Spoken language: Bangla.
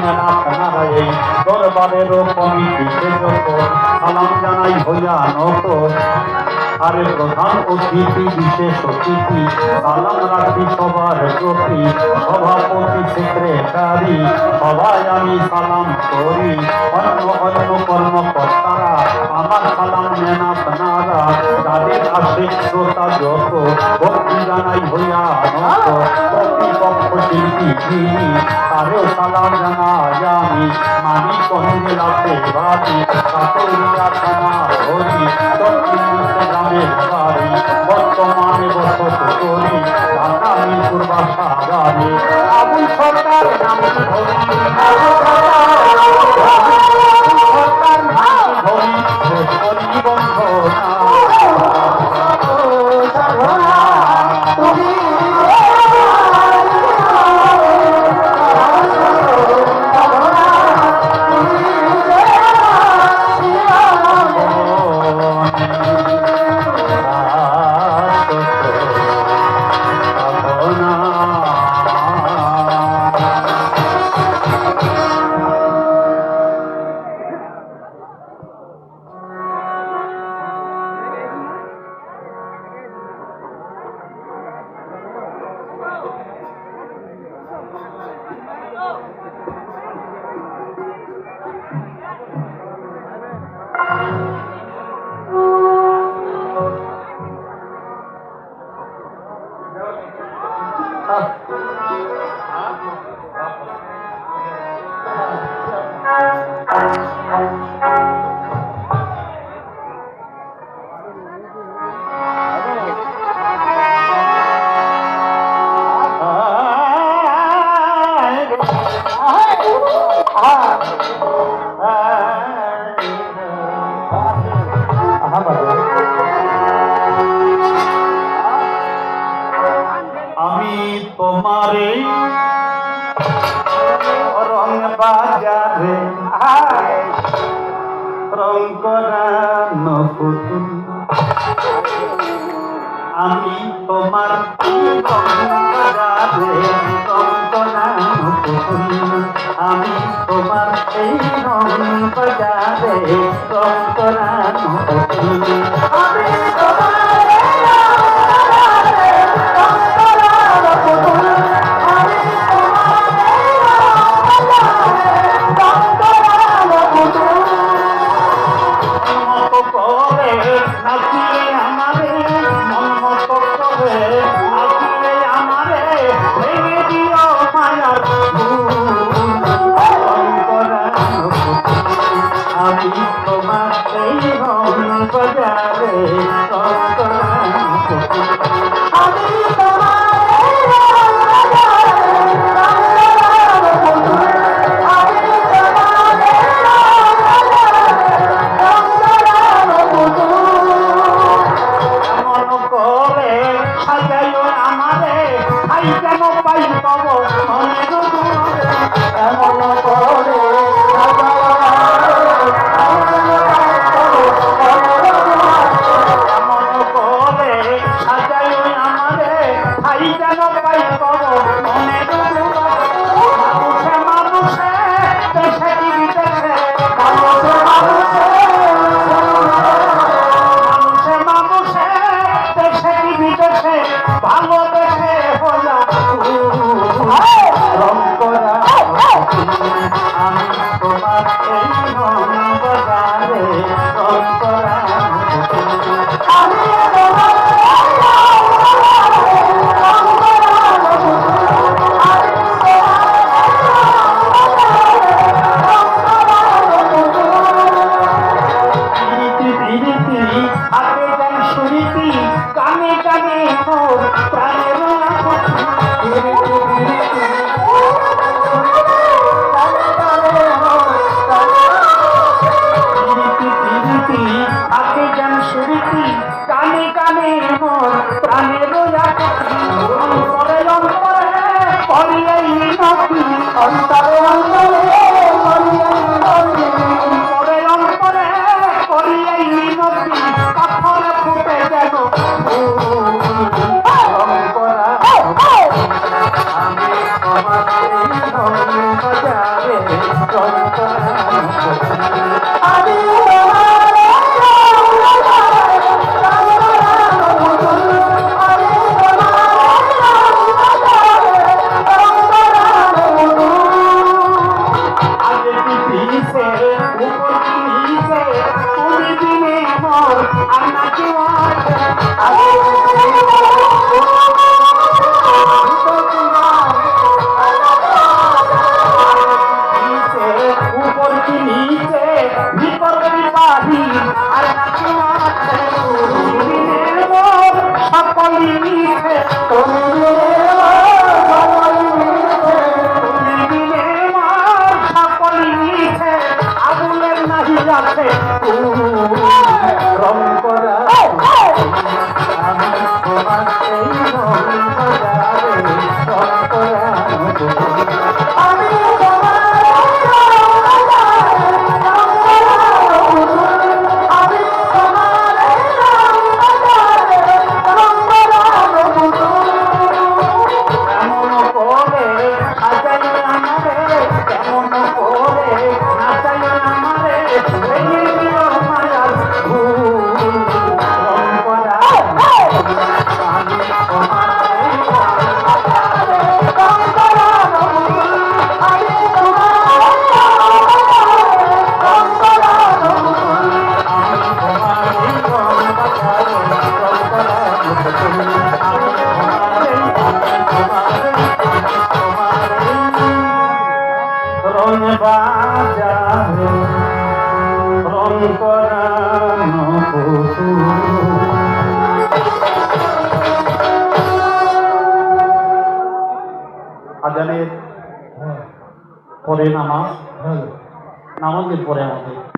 নেন আপনারা এই দরবারেরও কমিটিকে যত সালাম জানাই হইয়া নত। আরে প্রধান অতিথি বিশেষ অতিথি সালাম রাখি সবার প্রতি, সভাপতি সেক্রেটারি সবাই আমি সালাম করি। অন্য অন্য কর্মকর্তারা আমার সালাম নেন আপনারা। যাদের আশিক শ্রোতা যত ভক্তি জানাই হইয়া নত। প্রতিপক্ষ শিল্পী যিনি তারেও সালাম জানাই আমি। মানিকগঞ্জে লাফে বাড়ি, কাটোরিয়া থানা হরি, গ্রামের বাড়ি, বর্তমানে বসত করি ঢাকা মিরপুর বাসা বাড়ি। আবুল সরকার নামে ধরি, সরকার নামে ধরি করি বন্ধনা। আমি তোমারে রং বাজারে রং করানো পুতুল, আমি তোমার রং বাজারে রং করানো পুতুল, আমি তোমার এই রং বাজারে রং করানো পুতুল। আমি তোমার উপর কি নিচে ভিতর কি বাহির আর সকলি মিছে সকলি মিছে আগুনের নাহি আছে রং করা আমি তোমার এই রং বাজারে রং করা আমি রং বাজারে রং করানো আজানের পরে নামাজের পরে আমাদের